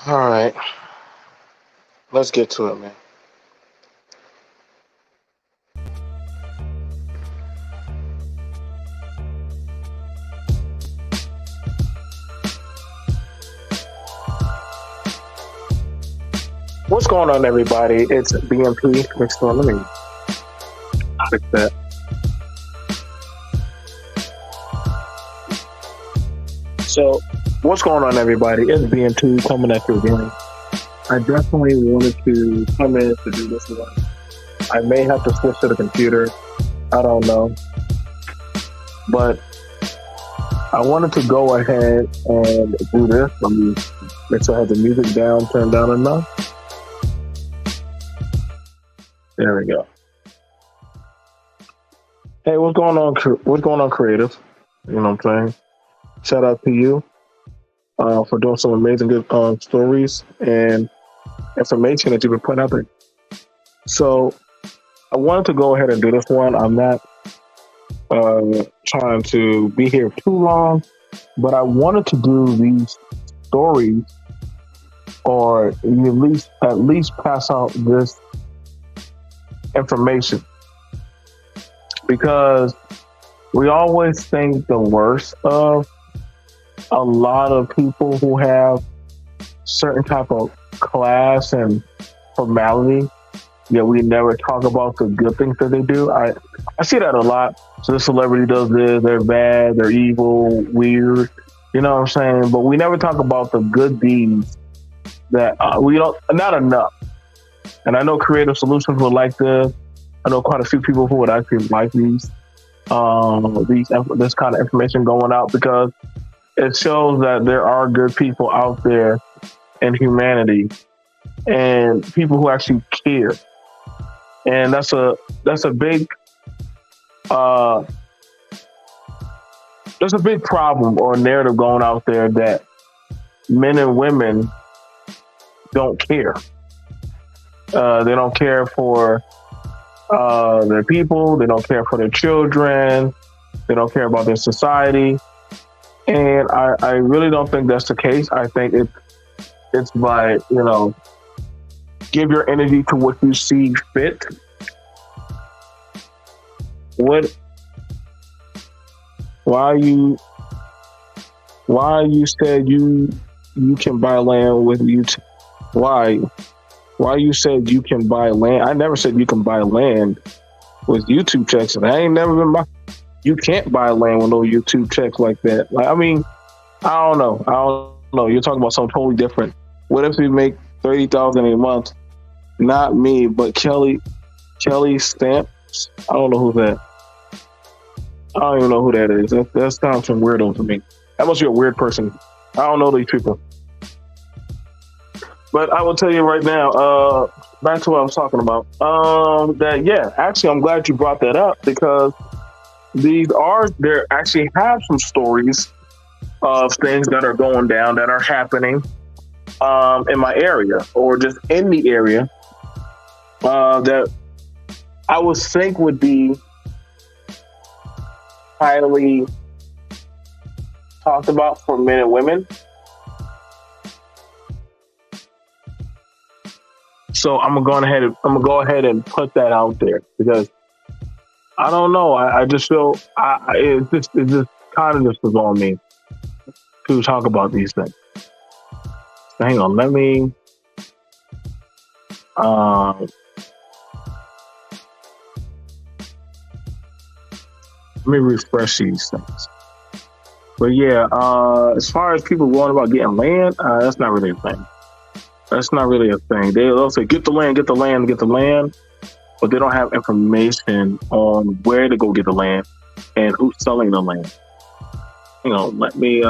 All right, let's get to it, man. What's going on, everybody? It's BMP. Next one, let me fix that. So, what's going on, everybody? It's BMP coming at you again. I definitely wanted to come in to do this one. I may have to switch to the computer. I don't know, but I wanted to go ahead and do this. Let me make sure I have the music down, turned down enough. There we go. Hey, what's going on? What's going on, creative? You know what I'm saying? Shout out to you for doing some amazing good stories and information that you've been putting out there. So I wanted to go ahead and do this one. I'm not trying to be here too long, but I wanted to do these stories, or at least pass out this information, because we always think the worst of a lot of people who have certain type of class and formality. Yet we never talk about the good things that they do. I see that a lot. So this celebrity does this, they're bad, they're evil, weird. You know what I'm saying? But we never talk about the good deeds that we don't, not enough. And I know Creative Solutions would like this. I know quite a few people who would actually like this kind of information going out, because it shows that there are good people out there in humanity and people who actually care. And that's a big there's a big problem or narrative going out there that men and women don't care. They don't care for their people. They don't care for their children. They don't care about their society. And I really don't think that's the case. I think it's by, give your energy to what you see fit. Why you said you can buy land with YouTube? Why you said you can buy land? I never said you can buy land with YouTube checks, and I ain't never been you can't buy land with no YouTube checks like that. Like, I mean, I don't know. You're talking about something totally different. What if we make $30,000 a month? Not me, but Kelly Stamps. I don't know who that. I don't even know who that is. That sounds some weirdo to me. That must be a weird person. I don't know these people. But I will tell you right now, back to what I was talking about. Actually, I'm glad you brought that up, because there actually have some stories of things that are going down, that are happening in my area, or just in the area, that I would think would be highly talked about for men and women. So I'm gonna go ahead and put that out there, because I don't know. I just feel it just kind of just was on me to talk about these things. So hang on, let me refresh these things. But yeah, as far as people going about getting land, that's not really a thing. That's not really a thing. They'll say, get the land, but they don't have information on where to go get the land and who's selling the land. Let me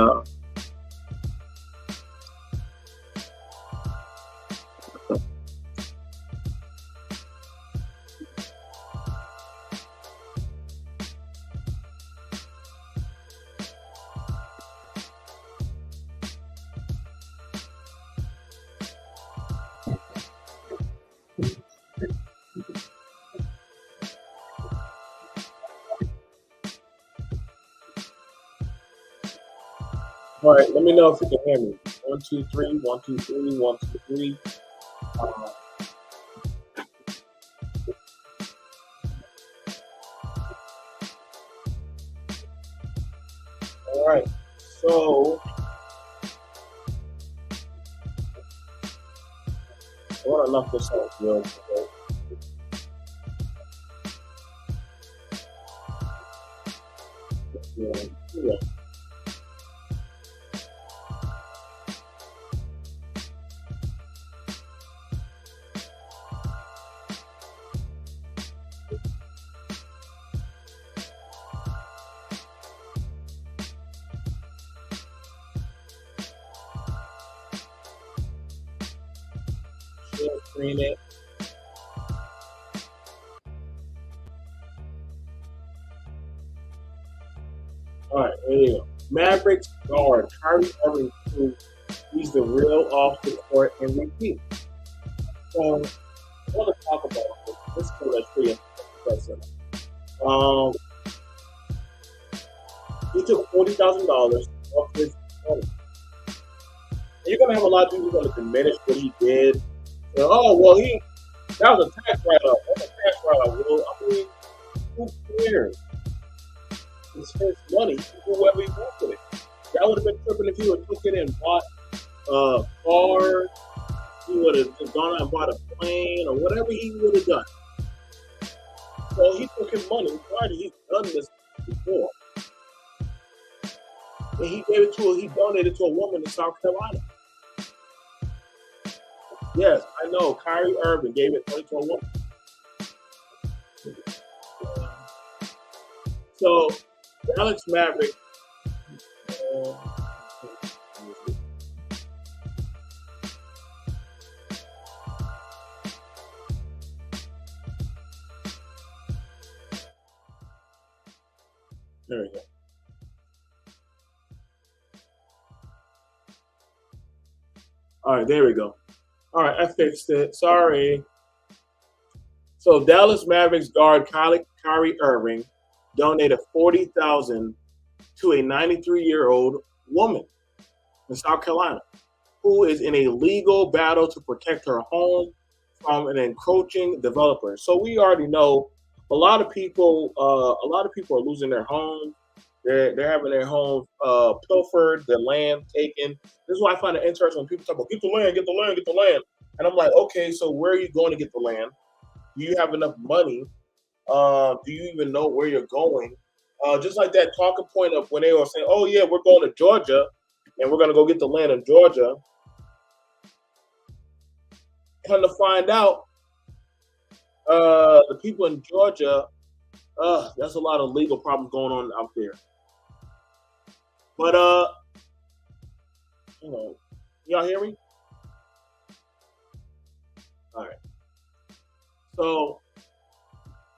all right, let me know if you can hear me. One, two, three, one, two, three, one, two, three. Uh, all right. So I want to knock this out real quick. Yeah, yeah. Share screen it. All right, there you go. Mavericks guard Kyrie Irving proves he's the real off the court MVP. So I want to talk about this. This is pretty interesting. Um, he took $40,000 off his money. You're gonna have a lot of people going to diminish what he did. Oh well, that was a tax write-off. That's a tax write-off. Well, I mean, who cares? It's his money. He can do whatever he wants with it. That would have been tripping if he would have took it and bought a car. He would have just gone out and bought a plane or whatever he would have done. So he took his money. He's done this before. And he donated to a woman in South Carolina. Yes, I know. Kyrie Irving gave it to a woman. So, Alex Maverick. There we go. All right, there we go. All right, I fixed it. Sorry. So Dallas Mavericks guard Kyrie Irving donated $40,000 to a 93-year-old woman in South Carolina who is in a legal battle to protect her home from an encroaching developer. So we already know a lot of people are losing their homes. They're having their homes pilfered, their land taken. This is why I find it interesting when people talk about get the land, get the land, get the land. And I'm like, okay, so where are you going to get the land? Do you have enough money? Do you even know where you're going? Just like that talking point of when they were saying, oh, yeah, we're going to Georgia and we're going to go get the land in Georgia. Come to find out, the people in Georgia, there's a lot of legal problems going on out there. But, y'all hear me? All right. So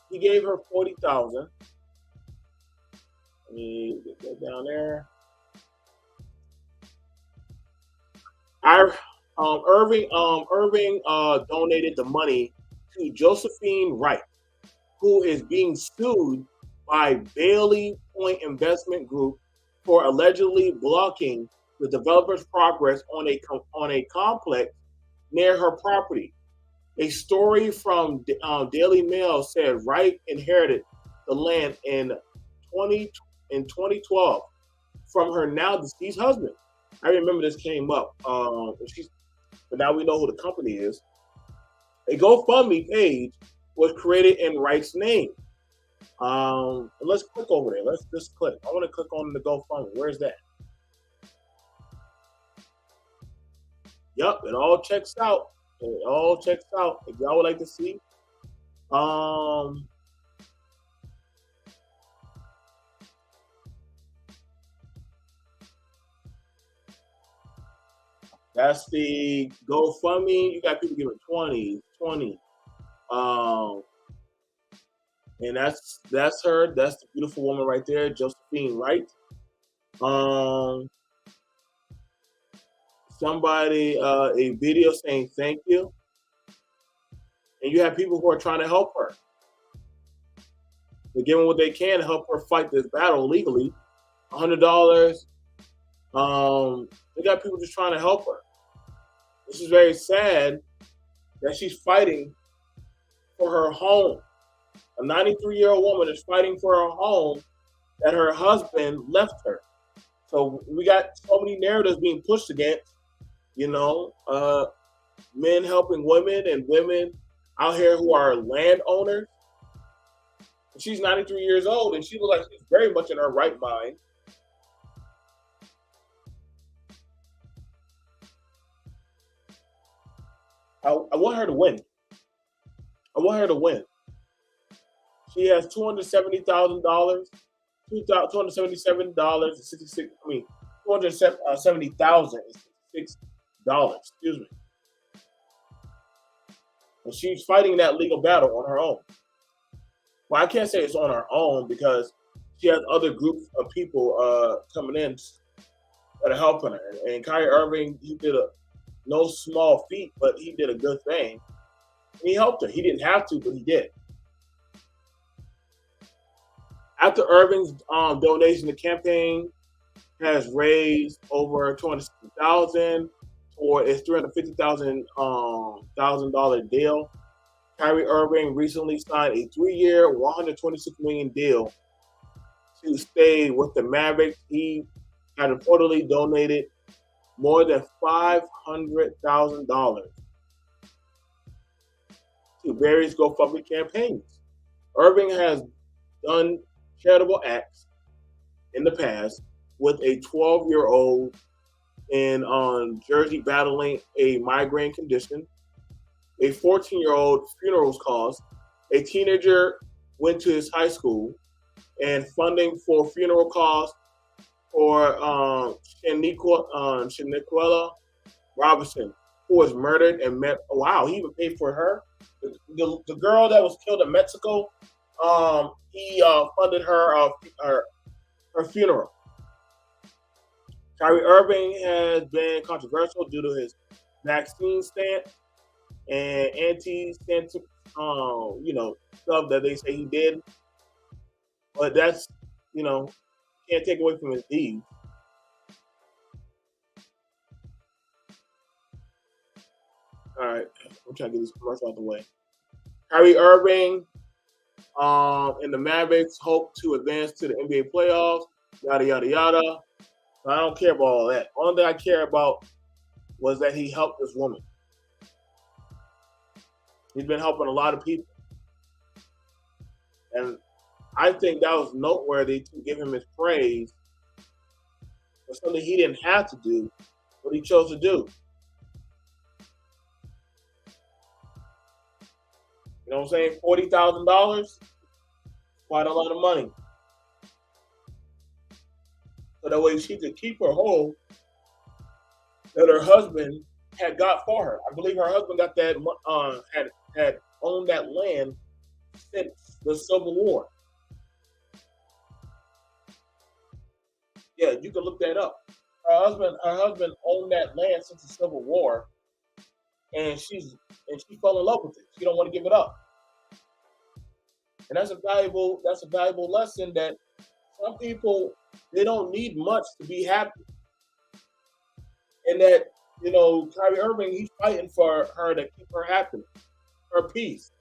he gave her $40,000. Let me get that down there. Irving donated the money to Josephine Wright, who is being sued by Bailey Point Investment Group for allegedly blocking the developer's progress on a complex near her property. A story from Daily Mail said Wright inherited the land in 2012 from her now deceased husband. I remember this came up, but now we know who the company is. A GoFundMe page was created in Wright's name. Let's click over there. Let's just click. I want to click on the GoFundMe. Where's that? Yep, it all checks out. It all checks out. If y'all would like to see, that's the GoFundMe. You got people giving 20, and that's her. That's the beautiful woman right there, Josephine Wright. Somebody a video saying thank you, and you have people who are trying to help her. They're giving what they can to help her fight this battle legally. $100, They got people just trying to help her. This is very sad that she's fighting for her home. A 93-year-old woman is fighting for her home that her husband left her. So we got so many narratives being pushed against, you know, men helping women and women out here who are landowners. She's 93 years old and she looks like she's very much in her right mind. I want her to win. I want her to win. She has $270,000, $277.66. I mean, $270,066. Excuse me. And she's fighting that legal battle on her own. Well, I can't say it's on her own because she has other groups of people coming in that are helping her. And Kyrie Irving, he did a no small feat, but he did a good thing. And he helped her. He didn't have to, but he did. After Irving's donation, the campaign has raised over $260,000 for its $350,000 deal. Kyrie Irving recently signed a 3-year, $126 million deal to stay with the Mavericks. He had reportedly donated more than $500,000 to various GoFundMe campaigns. Irving has done charitable acts in the past with a 12-year-old in Jersey battling a migraine condition. A 14-year-old funerals cause. A teenager went to his high school, and funding for funeral costs for Shaniquella Robinson, who was murdered and met. Wow, he even paid for her. The girl that was killed in Mexico, he funded her funeral. Kyrie Irving has been controversial due to his vaccine stance and anti-stance, stuff that they say he did. But that's, can't take away from his deeds. All right, I'm trying to get this commercial out the way. Kyrie Irving and the Mavericks hope to advance to the NBA playoffs, yada, yada, yada. I don't care about all that. Only thing I care about was that he helped this woman. He's been helping a lot of people. And I think that was noteworthy to give him his praise for something he didn't have to do, but he chose to do. You know what I'm saying? $40,000, quite a lot of money. So that way she could keep her home that her husband had got for her. I believe her husband got that had owned that land since the Civil War. Yeah, you can look that up. Her husband owned that land since the Civil War, and she fell in love with it. She don't want to give it up. And that's a valuable lesson that some people, they don't need much to be happy. And that, Kyrie Irving, he's fighting for her to keep her happy, her peace.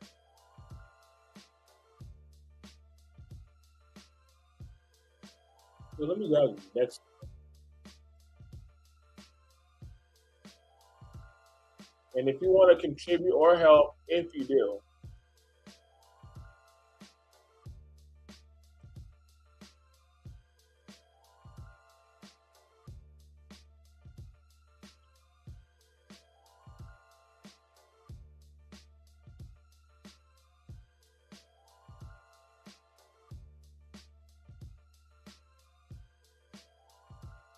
So let me grab you next. And if you want to contribute or help, if you do,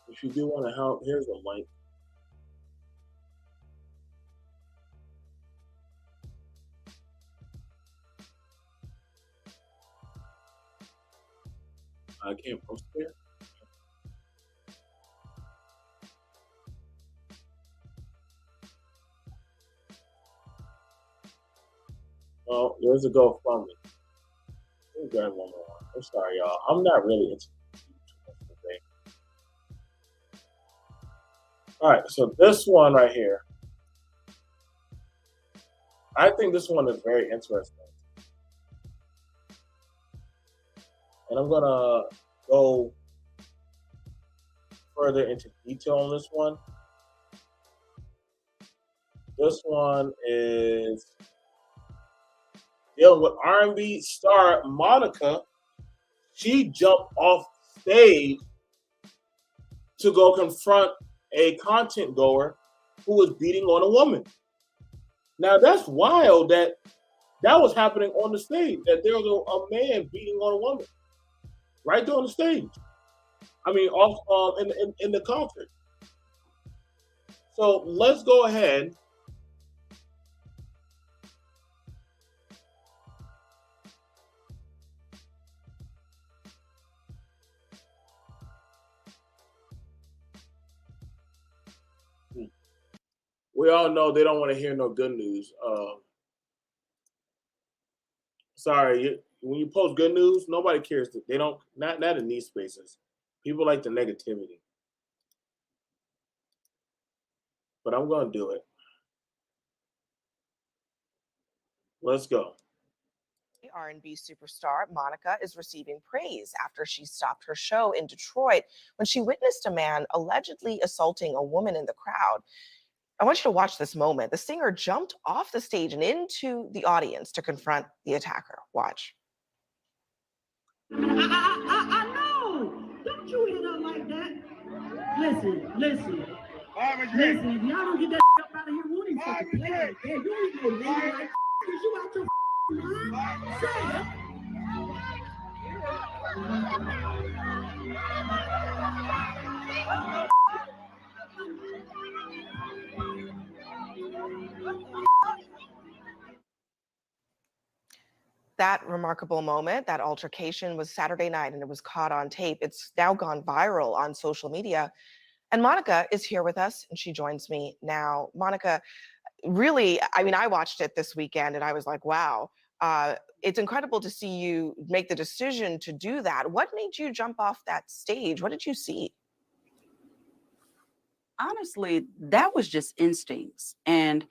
if you do want to help, here's a link. I can't post there. Oh, there's a GoFundMe. Let me grab one more. I'm sorry, y'all. I'm not really into YouTube today. All right, so this one right here, I think this one is very interesting. And I'm going to go further into detail on this one. This one is dealing with R&B star Monica. She jumped off stage to go confront a content goer who was beating on a woman. Now that's wild that was happening on the stage, that there was a man beating on a woman right there on the stage. I mean, off in the concert. So let's go ahead. We all know they don't want to hear no good news. Sorry, when you post good news, nobody cares. They don't, not in these spaces. People like the negativity. But I'm going to do it. Let's go. R&B superstar Monica is receiving praise after she stopped her show in Detroit when she witnessed a man allegedly assaulting a woman in the crowd. I want you to watch this moment. The singer jumped off the stage and into the audience to confront the attacker. Watch. I know. Don't you hit her like that. Listen. Listen, if y'all don't get that up out of here, we ain't fucking playing. Yeah, you ain't gonna leave like is you out your mind? Say it. That remarkable moment, that altercation, was Saturday night and it was caught on tape. It's now gone viral on social media. And Monica is here with us and she joins me now. Monica, really, I mean, I watched it this weekend and I was like, wow, it's incredible to see you make the decision to do that. What made you jump off that stage? What did you see? Honestly, that was just instincts. And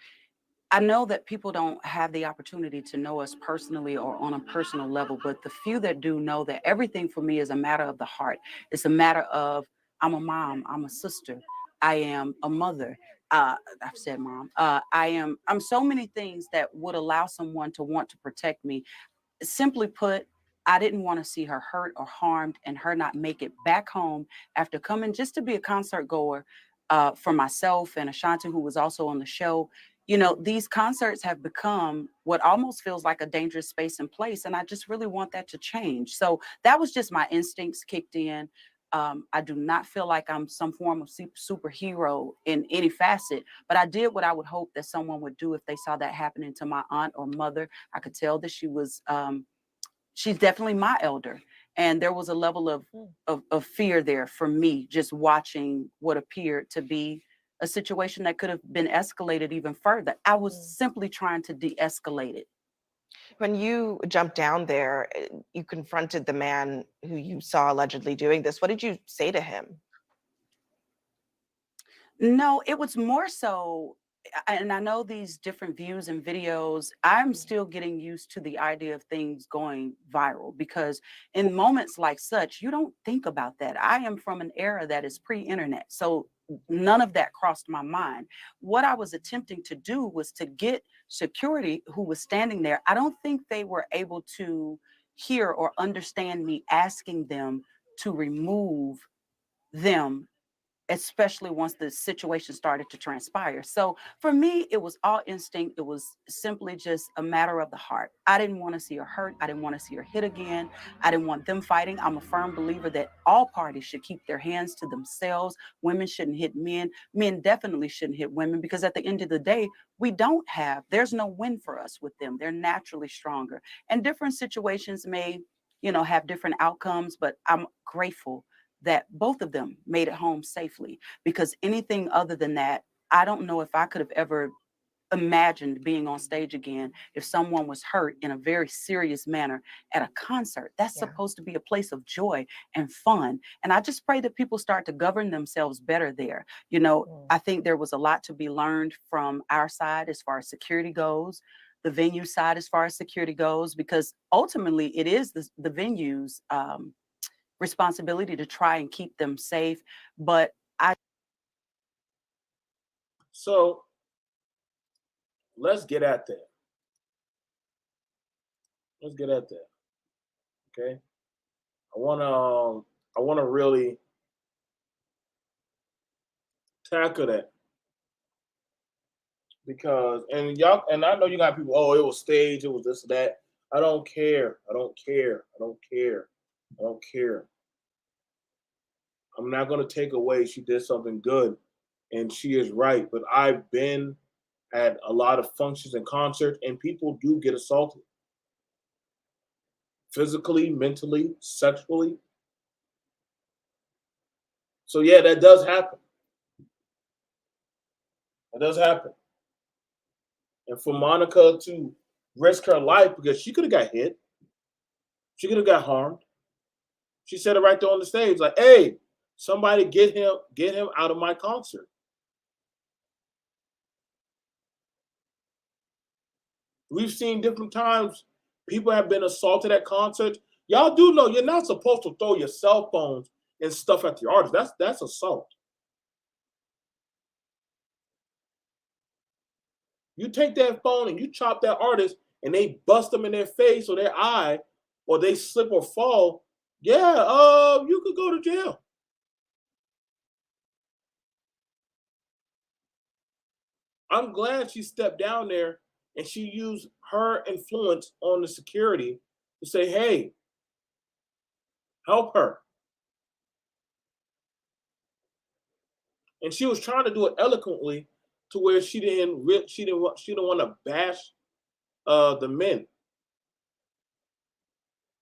I know that people don't have the opportunity to know us personally or on a personal level, but the few that do know that everything for me is a matter of the heart. It's a matter of, I'm a mom, I'm a sister, I am a mother. I've said mom. I'm so many things that would allow someone to want to protect me. Simply put, I didn't want to see her hurt or harmed and her not make it back home after coming just to be a concert goer for myself and Ashanti, who was also on the show. You know, these concerts have become what almost feels like a dangerous space and place. And I just really want that to change. So that was just my instincts kicked in. I do not feel like I'm some form of superhero in any facet, but I did what I would hope that someone would do if they saw that happening to my aunt or mother. I could tell that she was, she's definitely my elder. And there was a level of fear there for me, just watching what appeared to be a situation that could have been escalated even further. I was simply trying to de-escalate it. When you jumped down there, you confronted the man who you saw allegedly doing this. What did you say to him? No, it was more so, and I know these different views and videos, I'm still getting used to the idea of things going viral because in moments like such, you don't think about that. I am from an era that is pre-internet. So none of that crossed my mind. What I was attempting to do was to get security who was standing there. I don't think they were able to hear or understand me asking them to remove them, especially once the situation started to transpire. So for me, it was all instinct. It was simply just a matter of the heart. I didn't want to see her hurt. I didn't want to see her hit again. I didn't want them fighting. I'm a firm believer that all parties should keep their hands to themselves. Women shouldn't hit men. Men definitely shouldn't hit women because at the end of the day, there's no win for us with them. They're naturally stronger. And different situations may, have different outcomes, but I'm grateful that both of them made it home safely, because anything other than that, I don't know if I could have ever imagined being on stage again if someone was hurt in a very serious manner at a concert. That's supposed to be a place of joy and fun. And I just pray that people start to govern themselves better there. You know, I think there was a lot to be learned from our side as far as security goes, the venue side as far as security goes, because ultimately it is the venue's responsibility to try and keep them safe. But So let's get at that. Let's get at that. Okay. I wanna really tackle that. Because and y'all and I know you got people, oh, it was staged, it was this or that. I don't care. I don't care. I don't care. I don't care. I'm not gonna take away she did something good and she is right. But I've been at a lot of functions and concerts, and people do get assaulted. Physically, mentally, sexually. So yeah, that does happen. It does happen. And for Monica to risk her life because she could have got hit, she could have got harmed. She said it right there on the stage, like, "Hey, somebody get him out of my concert." We've seen different times people have been assaulted at concerts. Y'all do know you're not supposed to throw your cell phones and stuff at the artist. That's assault. You take that phone and you chop that artist and they bust them in their face or their eye or they slip or fall, yeah, you could go to jail. I'm glad she stepped down there and she used her influence on the security to say, hey, help her. And she was trying to do it eloquently to where she didn't want to bash the men.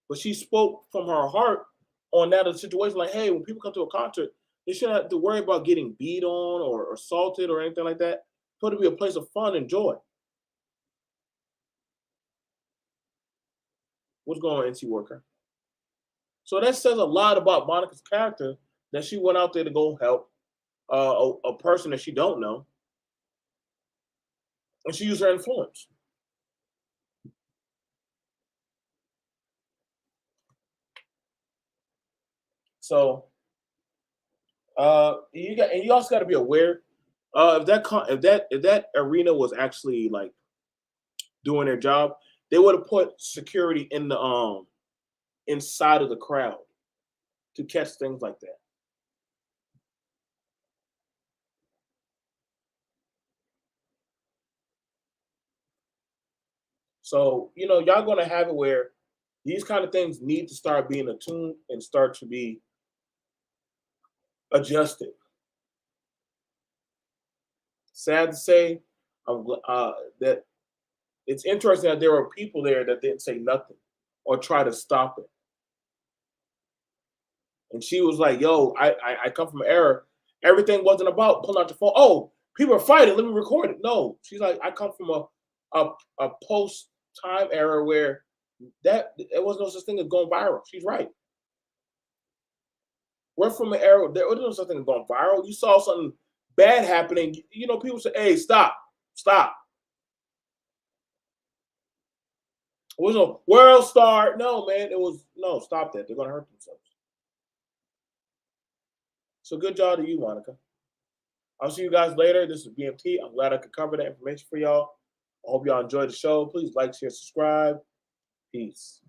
But she spoke from her heart on that situation, like, hey, when people come to a concert, they shouldn't have to worry about getting beat on or assaulted or anything like that. It's supposed to be a place of fun and joy. What's going on, NC Worker? So that says a lot about Monica's character, that she went out there to go help a person that she don't know, and she used her influence. So you also got to be aware if that arena was actually like doing their job, they would have put security in the inside of the crowd to catch things like that. So, y'all going to have it where these kind of things need to start being attuned and start to be adjusted. Sad to say, that it's interesting that there were people there that didn't say nothing or try to stop it. And she was like, yo, I come from an era. Everything wasn't about pulling out the phone. Oh, people are fighting. Let me record it. No, she's like, I come from a post time era where there was no such thing as going viral. She's right. We're from an era there was no such thing as going viral. You saw something bad happening. People say, hey, stop. It was a world star. No, man, stop that. They're gonna hurt themselves. So good job to you, Monica. I'll see you guys later. This is BMT. I'm glad I could cover that information for y'all. I hope y'all enjoyed the show. Please like, share, subscribe. Peace.